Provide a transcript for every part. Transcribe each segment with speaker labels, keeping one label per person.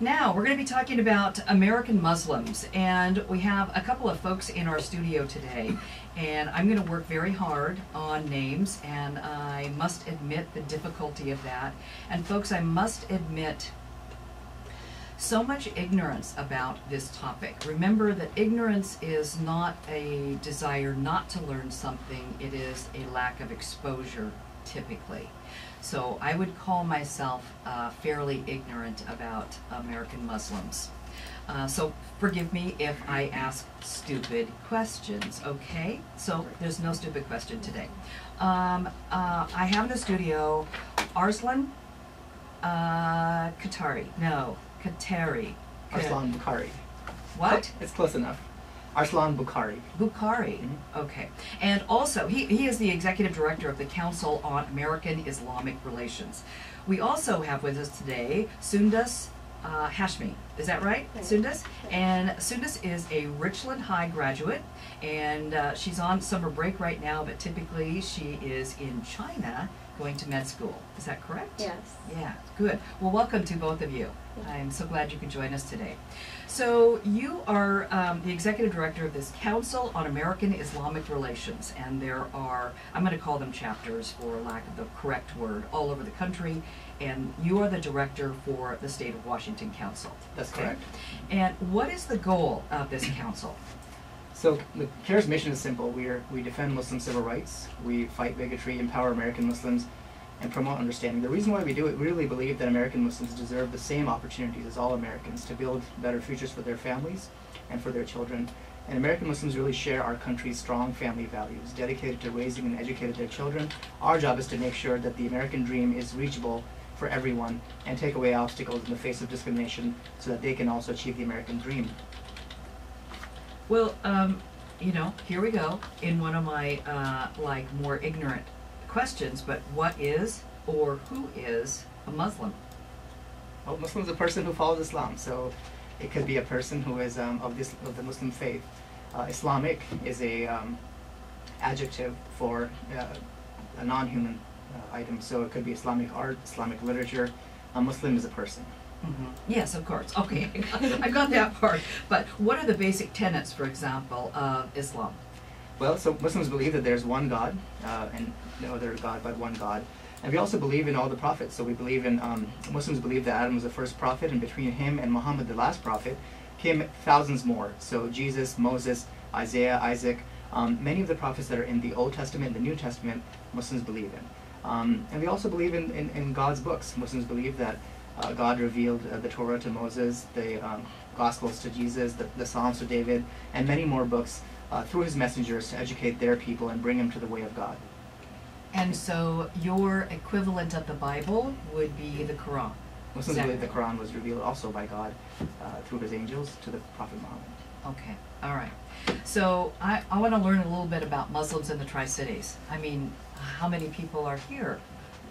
Speaker 1: Now, we're going to be talking about American Muslims, and we have a couple of folks in our studio today, and I'm going to work very hard on names, and I must admit the difficulty of that. And folks, I must admit so much ignorance about this topic. Remember that ignorance is not a desire not to learn something, it is a lack of exposure, typically. So I would call myself fairly ignorant about American Muslims. So forgive me if I ask stupid questions, okay? So there's no stupid question today. I have in the studio Arslan Qatari.
Speaker 2: Arslan Bukhari.
Speaker 1: What?
Speaker 2: It's close enough. Arslan Bukhari.
Speaker 1: Bukhari.
Speaker 2: Mm-hmm.
Speaker 1: Okay. And also, he is the executive director of the Council on American Islamic Relations. We also have with us today Sundus Hashmi. Is that right, Sundus? And Sundus is a Richland High graduate, and she's on summer break right now, but typically she is in China going to med school. Is that correct?
Speaker 3: Yes.
Speaker 1: Yeah, good. Well, welcome to both of you. I'm so glad you could join us today. So you are the executive director of this Council on American Islamic Relations, and there are, I'm going to call them chapters for lack of the correct word, all over the country, and you are the director for the State of Washington Council.
Speaker 2: That's correct.
Speaker 1: And what is the goal of this council?
Speaker 2: So the CARE's mission is simple. We defend Muslim civil rights, we fight bigotry, empower American Muslims, and promote understanding. The reason why we do it, we really believe that American Muslims deserve the same opportunities as all Americans to build better futures for their families and for their children. And American Muslims really share our country's strong family values, dedicated to raising and educating their children. Our job is to make sure that the American dream is reachable for everyone and take away obstacles in the face of discrimination so that they can also achieve the American dream.
Speaker 1: Well, you know, here we go in one of my like more ignorant questions, but what is or who is a Muslim?
Speaker 2: Well, Muslim is a person who follows Islam, so it could be a person who is of the Muslim faith. Islamic is a adjective for a non-human item, so it could be Islamic art, Islamic literature. A Muslim is a person.
Speaker 1: Mm-hmm. Yes, of course. Okay, I got that part. But what are the basic tenets, for example, of Islam?
Speaker 2: Well, so Muslims believe that there's one God, and no other God but one God. And we also believe in all the prophets. So we believe in, Muslims believe that Adam was the first prophet, and between him and Muhammad, the last prophet, came thousands more. So Jesus, Moses, Isaiah, Isaac, many of the prophets that are in the Old Testament and the New Testament, Muslims believe in. And we also believe in God's books. Muslims believe that God revealed the Torah to Moses, the Gospels to Jesus, the Psalms to David, and many more books through his messengers to educate their people and bring them to the way of God.
Speaker 1: And so your equivalent of the Bible would be the Quran.
Speaker 2: Muslims believe the Quran was revealed also by God through his angels to the Prophet Muhammad.
Speaker 1: Okay, all right. So I want to learn a little bit about Muslims in the Tri-Cities. I mean, how many people are here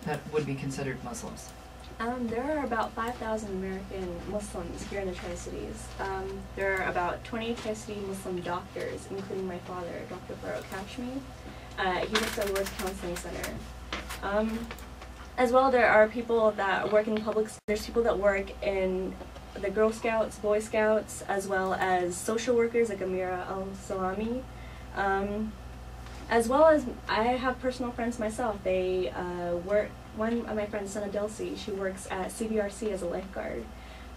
Speaker 1: that would be considered Muslims?
Speaker 3: There are about 5,000 American Muslims here in the Tri-Cities. There are about 20 Tri-City Muslim doctors, including my father, Dr. Farouk Hashmi. He works at Lourdes Counseling Center. As well, there are people that work in public, there's people that work in the Girl Scouts, Boy Scouts, as well as social workers like Amira Al-Salami. As well as, I have personal friends myself. They work, one of my friends, Sana Delsi, she works at CBRC as a lifeguard.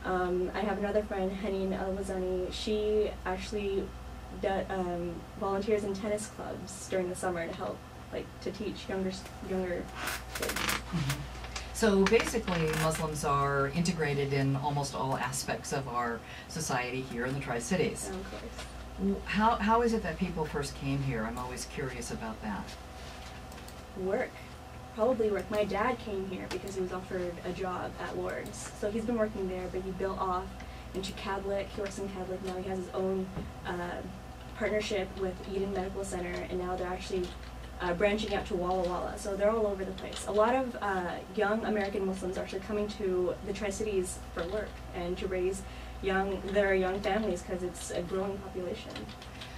Speaker 3: I have another friend, Hanin Al-Wazani. She actually volunteers in tennis clubs during the summer to help, like, to teach younger kids.
Speaker 1: Mm-hmm. So basically, Muslims are integrated in almost all aspects of our society here in the Tri-Cities.
Speaker 3: Of course.
Speaker 1: How is it that people first came here? I'm always curious about that.
Speaker 3: Work. Probably work. My dad came here because he was offered a job at Lourdes. So he's been working there, but he built off into Cadlick. He works in Cadlick. Now he has his own partnership with Eden Medical Center, and now they're actually branching out to Walla Walla. So they're all over the place. A lot of young American Muslims are actually coming to the Tri-Cities for work and to raise their young families because it's a growing population.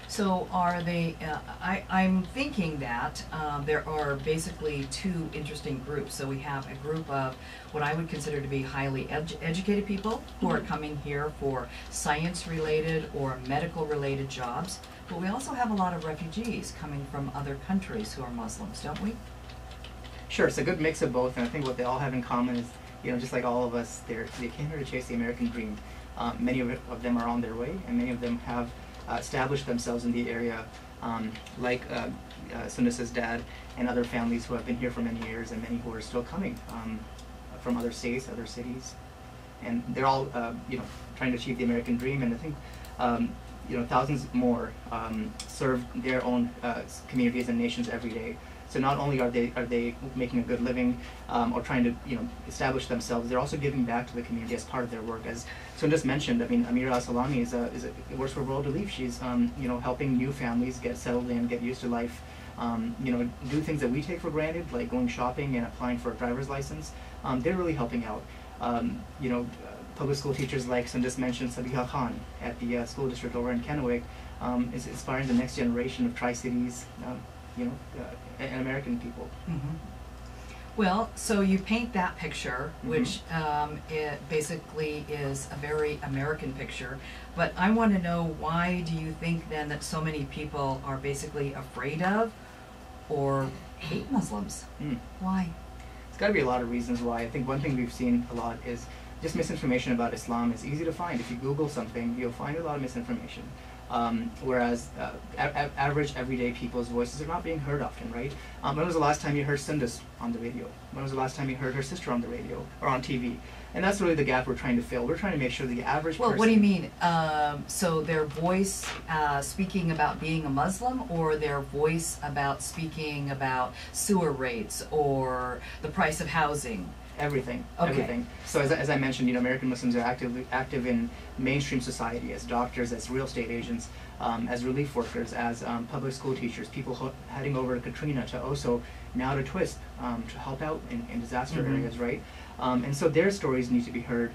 Speaker 1: So are they, I'm thinking that there are basically two interesting groups. So we have a group of what I would consider to be highly educated people who are coming here for science-related or medical-related jobs. But we also have a lot of refugees coming from other countries who are Muslims, don't we?
Speaker 2: Sure, it's a good mix of both, and I think what they all have in common is, just like all of us, they came here to chase the American dream. Many of them are on their way, and many of them have established themselves in the area, like Sundas's dad and other families who have been here for many years, and many who are still coming from other states, other cities, and they're all trying to achieve the American dream. And I think thousands more serve their own communities and nations every day. So not only are they making a good living or trying to establish themselves, they're also giving back to the community as part of their work. As Sundas mentioned, I mean, Amira Salami works for World Relief. She's helping new families get settled in, get used to life. Do things that we take for granted, like going shopping and applying for a driver's license. They're really helping out. Public school teachers like Sundas mentioned, Sabiha Khan at the school district over in Kennewick is inspiring the next generation of Tri-Cities. And American people.
Speaker 1: Mm-hmm. Well, so you paint that picture, which it basically is a very American picture, but I want to know, why do you think then that so many people are basically afraid of or hate Muslims? Why?
Speaker 2: It's got to be a lot of reasons why. I think one thing we've seen a lot is just misinformation about Islam is easy to find. If you Google something, you'll find a lot of misinformation. Whereas average, everyday people's voices are not being heard often, right? When was the last time you heard Sundas on the radio? When was the last time you heard her sister on the radio or on TV? And that's really the gap we're trying to fill. We're trying to make sure the average person...
Speaker 1: Well, what do you mean? So their voice speaking about being a Muslim, or their voice about speaking about sewer rates or the price of housing?
Speaker 2: Everything,
Speaker 1: okay.
Speaker 2: Everything. So as I mentioned, American Muslims are active in mainstream society as doctors, as real estate agents, as relief workers, as public school teachers, people heading over to Katrina, to Oso, now to TWISP, to help out in disaster areas, right? And so their stories need to be heard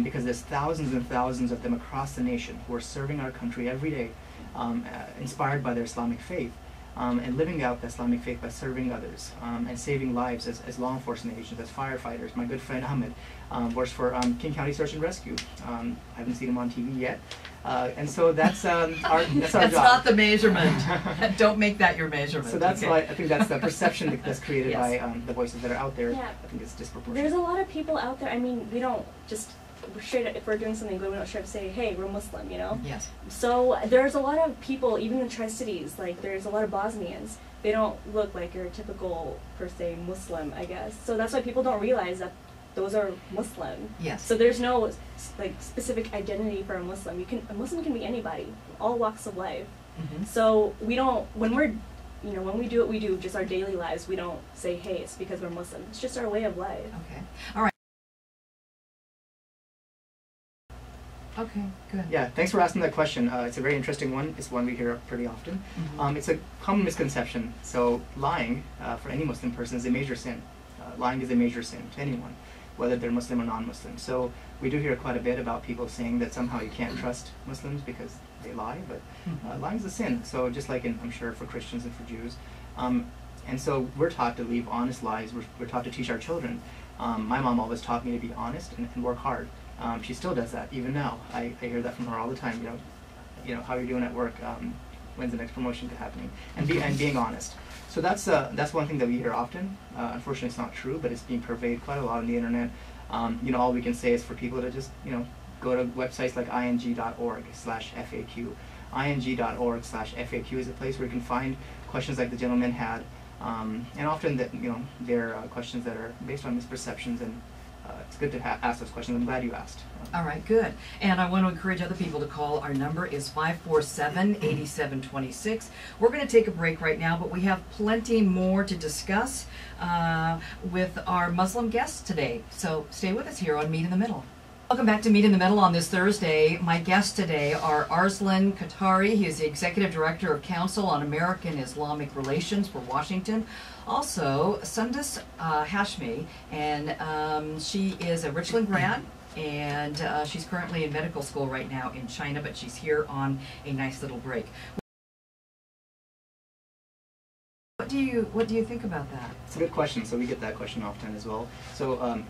Speaker 2: because there's thousands and thousands of them across the nation who are serving our country every day, inspired by their Islamic faith. And living out the Islamic faith by serving others and saving lives as law enforcement agents, as firefighters. My good friend Ahmed works for King County Search and Rescue. I haven't seen him on TV yet. And so that's our
Speaker 1: that's
Speaker 2: job.
Speaker 1: Not the measurement. Don't make that your measurement.
Speaker 2: So that's why I think that's the perception that's created
Speaker 1: yes.
Speaker 2: by the voices that are out there.
Speaker 3: Yeah.
Speaker 2: I think it's disproportionate.
Speaker 3: There's a lot of people out there. I mean, we don't just straight up, if we're doing something good, we don't straight up say, hey, we're Muslim,
Speaker 1: Yes.
Speaker 3: So there's a lot of people, even in Tri-Cities, like there's a lot of Bosnians. They don't look like your typical, per se, Muslim, I guess. So that's why people don't realize that those are Muslim.
Speaker 1: Yes.
Speaker 3: So there's no specific identity for a Muslim. A Muslim can be anybody, all walks of life. So we don't, when we do what we do, just our daily lives, we don't say, hey, it's because we're Muslim. It's just our way of life.
Speaker 1: Okay. All right. Okay, good.
Speaker 2: Yeah, thanks for asking that question. It's a very interesting one. It's one we hear pretty often. It's a common misconception. So lying, for any Muslim person, is a major sin. Lying is a major sin to anyone, whether they're Muslim or non-Muslim. So we do hear quite a bit about people saying that somehow you can't trust Muslims because they lie, but lying is a sin. So just like I'm sure for Christians and for Jews. And so we're taught to leave honest lies. We're taught to teach our children. My mom always taught me to be honest and work hard. She still does that even now. I hear that from her all the time. How are you doing at work? When's the next promotion happening? And being honest. So that's one thing that we hear often. Unfortunately, it's not true, but it's being pervaded quite a lot on the internet. All we can say is for people to just go to websites like ing.org/FAQ. ing.org/FAQ is a place where you can find questions like the gentleman had, and often that they're questions that are based on misperceptions, and it's good to ask those questions. I'm glad you asked.
Speaker 1: All right, good. And I want to encourage other people to call. Our number is 547-8726. We're going to take a break right now, but we have plenty more to discuss with our Muslim guests today. So stay with us here on Meet in the Middle. Welcome back to Meet in the Middle on this Thursday. My guests today are Arslan Khatari. He is the Executive Director of Council on American Islamic Relations for Washington. Also, Sundas Hashmi, and she is a Richland grad, and she's currently in medical school right now in China, but she's here on a nice little break. do you think about that?
Speaker 2: It's a good question. So we get that question often as well. So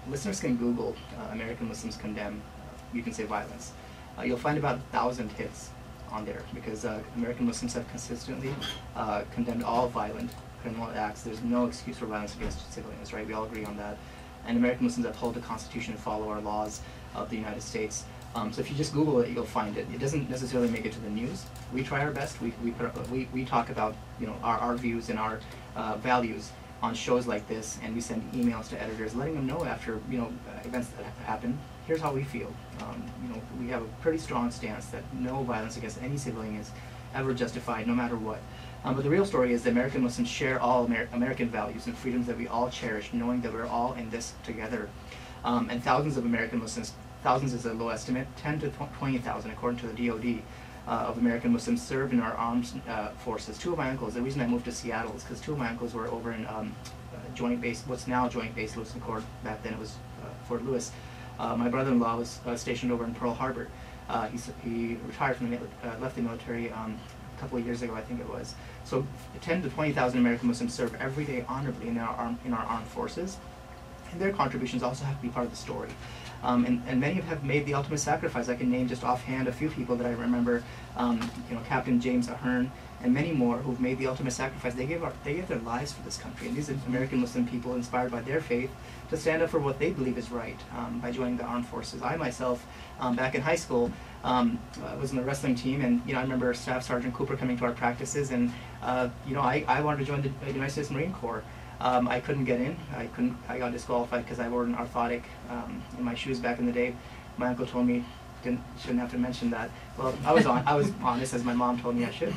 Speaker 2: listeners can Google American Muslims condemn, you can say violence. You'll find about 1,000 hits on there because American Muslims have consistently condemned all violent criminal acts. There's no excuse for violence against civilians, right? We all agree on that. And American Muslims uphold the Constitution and follow our laws of the United States. So if you just Google it, you'll find it. It doesn't necessarily make it to the news. We try our best. We talk about our views and our values on shows like this, and we send emails to editors letting them know after events that happen. Here's how we feel. We have a pretty strong stance that no violence against any civilian is ever justified, no matter what. But the real story is that American Muslims share all American values and freedoms that we all cherish, knowing that we're all in this together. And thousands of American Muslims, thousands is a low estimate, 10 to 20,000 according to the DoD, of American Muslims served in our armed forces. Two of my uncles, the reason I moved to Seattle is because two of my uncles were over in Joint Base, what's now Joint Base Lewis and Clark, back then it was Fort Lewis. My brother-in-law was stationed over in Pearl Harbor. He retired from the left the military a couple of years ago, I think it was. So 10 to 20,000 American Muslims serve every day honorably in our armed forces, and their contributions also have to be part of the story. And many have made the ultimate sacrifice. I can name just offhand a few people that I remember. Captain James Ahern and many more who've made the ultimate sacrifice. They gave their lives for this country, and these are American Muslim people inspired by their faith to stand up for what they believe is right by joining the armed forces. I myself, back in high school, was in the wrestling team, and I remember Staff Sergeant Cooper coming to our practices, and I wanted to join the United States Marine Corps. I couldn't get in. I got disqualified because I wore an orthotic in my shoes back in the day. My uncle told me shouldn't have to mention that. Well, I was honest, as my mom told me I should.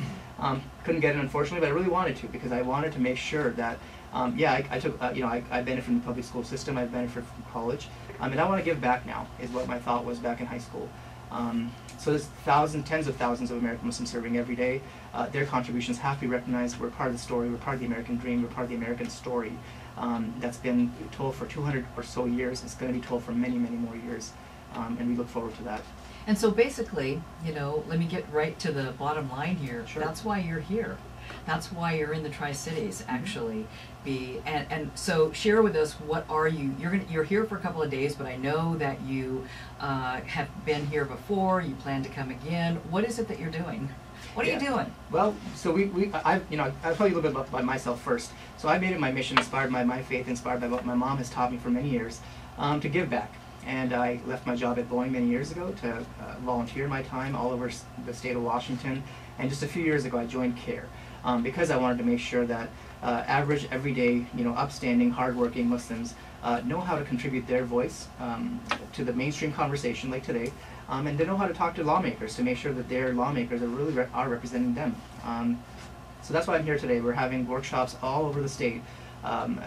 Speaker 2: Couldn't get in, unfortunately, but I really wanted to because I wanted to make sure that I took I benefit from the public school system. I benefit from college, and I want to give back now. Is what my thought was back in high school. So there's tens of thousands of American Muslims serving every day. Their contributions have to be recognized. We're part of the story. We're part of the American dream. We're part of the American story that's been told for 200 or so years. It's going to be told for many, many more years, and we look forward to that.
Speaker 1: And so basically, let me get right to the bottom line here.
Speaker 2: Sure.
Speaker 1: That's why you're here. That's why you're in the Tri-Cities, actually. And so share with us, what are you? You're here for a couple of days, but I know that you have been here before. You plan to come again. What is it that you're doing? What are you doing?
Speaker 2: Well, so I'll tell you a little bit about myself first. So I made it my mission, inspired by my faith, inspired by what my mom has taught me for many years, to give back. And I left my job at Boeing many years ago to volunteer my time all over the state of Washington. And just a few years ago, I joined CARE because I wanted to make sure that average, everyday, upstanding, hardworking Muslims know how to contribute their voice to the mainstream conversation like today, and they know how to talk to lawmakers to make sure that their lawmakers are representing them. So that's why I'm here today. We're having workshops all over the state.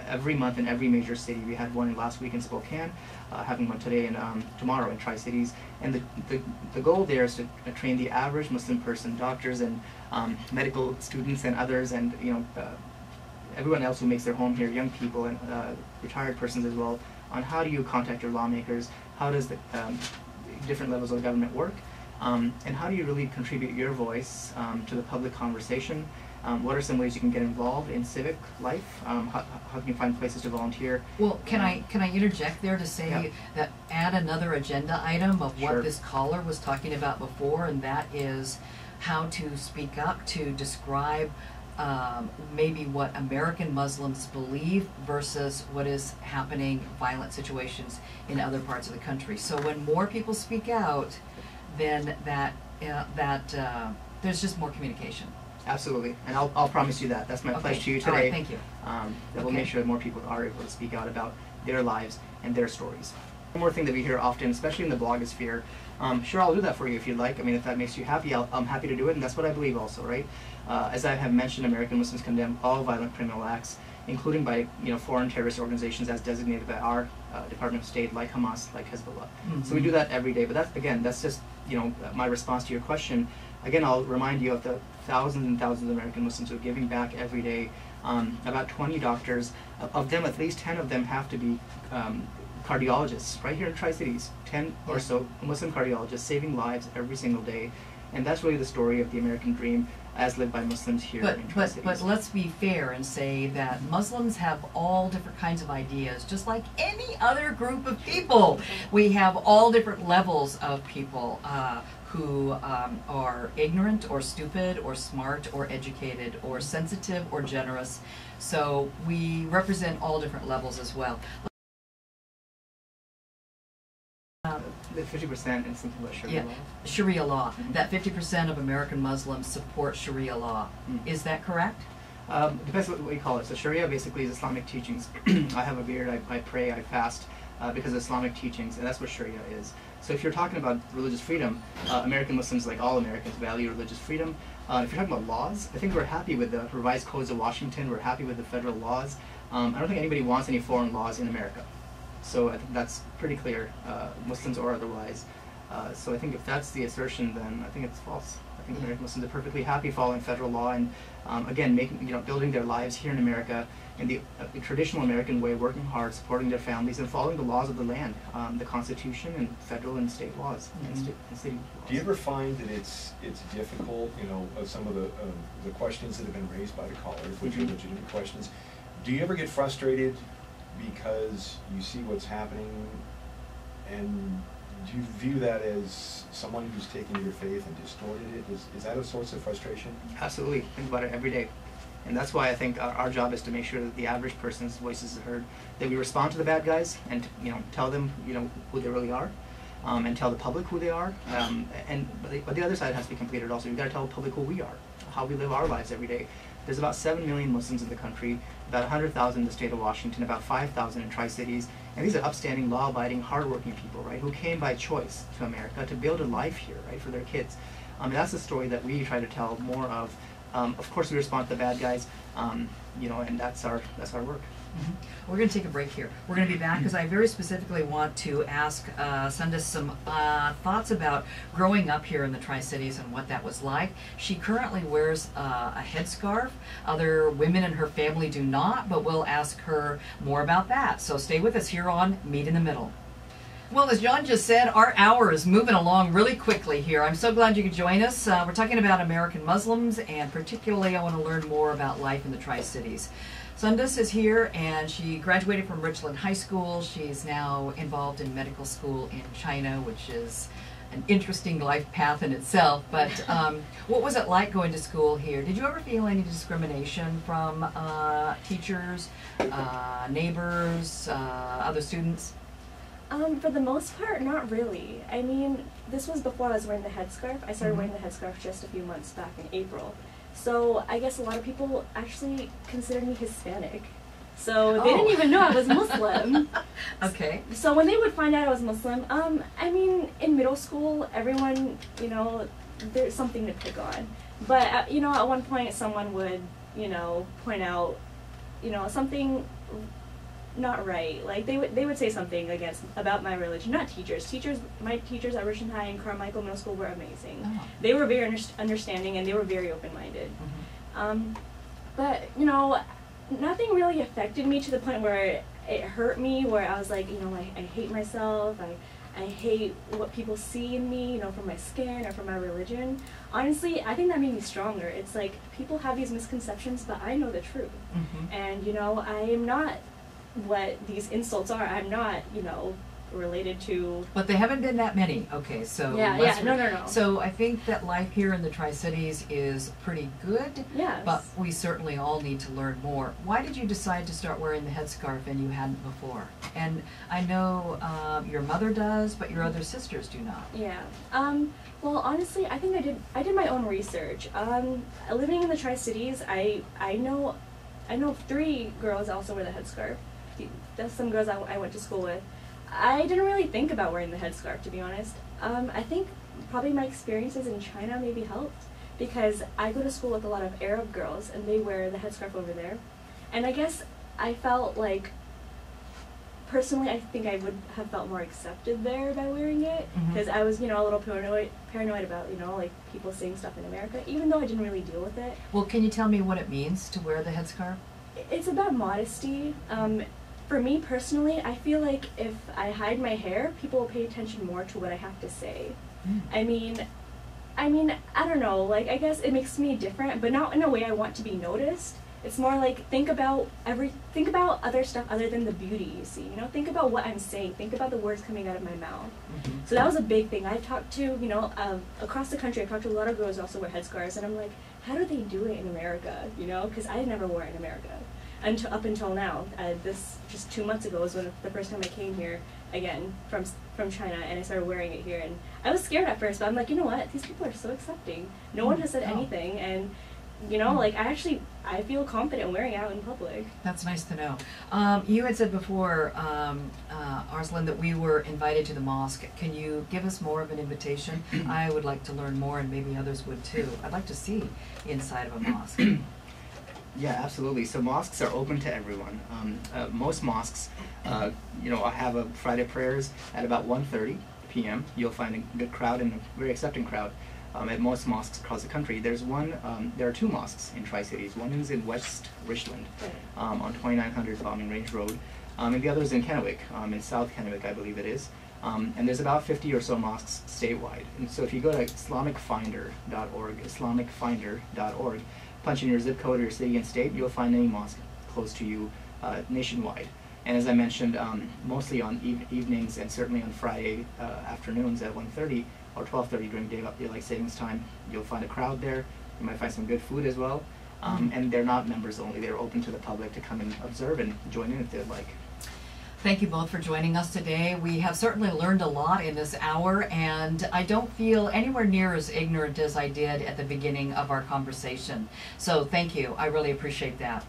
Speaker 2: Every month in every major city. We had one last week in Spokane, having one today and tomorrow in Tri-Cities. And the goal there is to train the average Muslim person, doctors and medical students and others, and everyone else who makes their home here, young people and retired persons as well, on how do you contact your lawmakers, how does the different levels of government work, and how do you really contribute your voice to the public conversation. What are some ways you can get involved in civic life? How can you find places to volunteer?
Speaker 1: Well, can I interject there to say that add another agenda item of what
Speaker 2: Sure.
Speaker 1: this caller was talking about before, and that is how to speak up to describe maybe what American Muslims believe versus what is happening, violent situations in other parts of the country. So when more people speak out, then there's just more communication.
Speaker 2: Absolutely, and I'll promise you that. That's my pledge to you today.
Speaker 1: All right, thank you.
Speaker 2: That will make sure that more people are able to speak out about their lives and their stories. One more thing that we hear often, especially in the blogosphere, sure, I'll do that for you if you'd like. I mean, if that makes you happy, I'm happy to do it, and that's what I believe also, right? As I have mentioned, American Muslims condemn all violent criminal acts, including by foreign terrorist organizations as designated by our Department of State, like Hamas, like Hezbollah.
Speaker 1: Mm-hmm.
Speaker 2: So we do that every day. But that's just my response to your question. Again, I'll remind you of the thousands and thousands of American Muslims who are giving back every day. About 20 doctors, of them, at least 10 of them have to be cardiologists, right here in Tri-Cities. 10 or so Muslim cardiologists saving lives every single day. And that's really the story of the American dream as lived by Muslims here in Tri-Cities.
Speaker 1: But let's be fair and say that Muslims have all different kinds of ideas, just like any other group of people. We have all different levels of people who are ignorant or stupid or smart or educated or sensitive or generous. So we represent all different levels as well.
Speaker 2: The 50% and something about Sharia law.
Speaker 1: Sharia law. That 50% of American Muslims support Sharia law. Is that correct?
Speaker 2: Depends what you call it. So Sharia basically is Islamic teachings. I have a beard, I pray, I fast because of Islamic teachings, and that's what Sharia is. So if you're talking about religious freedom, American Muslims, like all Americans, value religious freedom. If you're talking about laws, I think we're happy with the revised codes of Washington. We're happy with the federal laws. I don't think anybody wants any foreign laws in America. So I think that's pretty clear, Muslims or otherwise. So I think if that's the assertion, then I think it's false. I think American Muslims are perfectly happy following federal law and, again, building their lives here in America in the traditional American way, working hard, supporting their families, and following the laws of the land, the Constitution and federal and state laws and city laws.
Speaker 4: Do you ever find that it's difficult? Some of the questions that have been raised by the callers, which are legitimate questions. Do you ever get frustrated because you see what's happening, and do you view that as someone who's taken your faith and distorted it? Is that a source of frustration?
Speaker 2: Absolutely. Think about it every day. And that's why I think our job is to make sure that the average person's voices are heard, that we respond to the bad guys and tell them who they really are, and tell the public who they are. But the other side has to be completed also. We've got to tell the public who we are, how we live our lives every day. There's about 7 million Muslims in the country, about 100,000 in the state of Washington, about 5,000 in Tri-Cities. And these are upstanding, law-abiding, hardworking people, right, who came by choice to America to build a life here, right, for their kids. That's the story that we try to tell more of. Of course, we respond to the bad guys, and that's our work.
Speaker 1: We're going to take a break here. We're going to be back because I very specifically want to send us some thoughts about growing up here in the Tri-Cities and what that was like. She currently wears a headscarf. Other women in her family do not, but we'll ask her more about that. So stay with us here on Meet in the Middle. Well, as John just said, our hour is moving along really quickly here. I'm so glad you could join us. We're talking about American Muslims, and particularly I want to learn more about life in the Tri-Cities. Sundus is here, and she graduated from Richland High School. She's now involved in medical school in China, which is an interesting life path in itself. But what was it like going to school here? Did you ever feel any discrimination from teachers, neighbors, other students?
Speaker 3: For the most part, not really. I mean, this was before I was wearing the headscarf. I started wearing the headscarf just a few months back in April. So I guess a lot of people actually considered me Hispanic. So they didn't even know I was Muslim.
Speaker 1: Okay.
Speaker 3: So when they would find out I was Muslim, I mean, in middle school, everyone, there's something to pick on. But, at one point someone would, point out, something not right. Like they would say something about my religion. Not teachers. My teachers at Richland High and Carmichael Middle School were amazing. Oh. They were very understanding, and they were very open-minded. But nothing really affected me to the point where it hurt me. Where I was like, I hate myself. I hate what people see in me, from my skin or from my religion. Honestly, I think that made me stronger. It's like people have these misconceptions, but I know the truth. And I am not what these insults are. I'm not, related to.
Speaker 1: But they haven't been that many. Okay, so
Speaker 3: no.
Speaker 1: So I think that life here in the Tri-Cities is pretty good.
Speaker 3: Yes.
Speaker 1: But we certainly all need to learn more. Why did you decide to start wearing the headscarf and you hadn't before? And I know your mother does, but your other sisters do not.
Speaker 3: Yeah. Well, honestly, I think I did my own research. Living in the Tri-Cities, I know 3 girls also wear the headscarf. That's some girls I went to school with. I didn't really think about wearing the headscarf, to be honest. I think probably my experiences in China maybe helped, because I go to school with a lot of Arab girls, and they wear the headscarf over there. And I guess I felt like, personally, I think I would have felt more accepted there by wearing it, because I was, a little paranoid about, like people saying stuff in America, even though I didn't really deal with it.
Speaker 1: Well, can you tell me what it means to wear the headscarf?
Speaker 3: It's about modesty. For me personally, I feel like if I hide my hair, people will pay attention more to what I have to say. I mean, I mean, I don't know, like, I guess it makes me different, but not in a way I want to be noticed. It's more like, think about other stuff other than the beauty you see, you know? Think about what I'm saying, think about the words coming out of my mouth. So that was a big thing. I've talked to, you know, across the country, I've talked to a lot of girls who also wear headscarves, and I'm like, how do they do it in America, you know? Because I never wore it in America. Up until now. This, just 2 months ago, was when the first time I came here, again, from China, and I started wearing it here. And I was scared at first, but I'm like, you know what? These people are so accepting. No one has said anything, and, you know, like, I feel confident wearing it out in public.
Speaker 1: That's nice to know. You had said before, Arslan, that we were invited to the mosque. Can you give us more of an invitation? I would like to learn more, and maybe others would too. I'd like to see inside of a mosque.
Speaker 2: Yeah, absolutely. So mosques are open to everyone. Most mosques, you know, have a Friday prayers at about 1:30 p.m. You'll find a good crowd and a very accepting crowd at most mosques across the country. There are two mosques in Tri-Cities. One is in West Richland on 2900 Bombing Range Road, and the other is in Kennewick, in South Kennewick, I believe it is. And there's about 50 or so mosques statewide. And so if you go to islamicfinder.org, punch in your zip code or your city and state, you'll find any mosque close to you nationwide. And as I mentioned, mostly on evenings and certainly on Friday afternoons at 1:30 or 12:30 during daylight savings time, you'll find a crowd there. You might find some good food as well. And they're not members only. They're open to the public to come and observe and join in if they'd like.
Speaker 1: Thank you both for joining us today. We have certainly learned a lot in this hour, and I don't feel anywhere near as ignorant as I did at the beginning of our conversation. So thank you. I really appreciate that.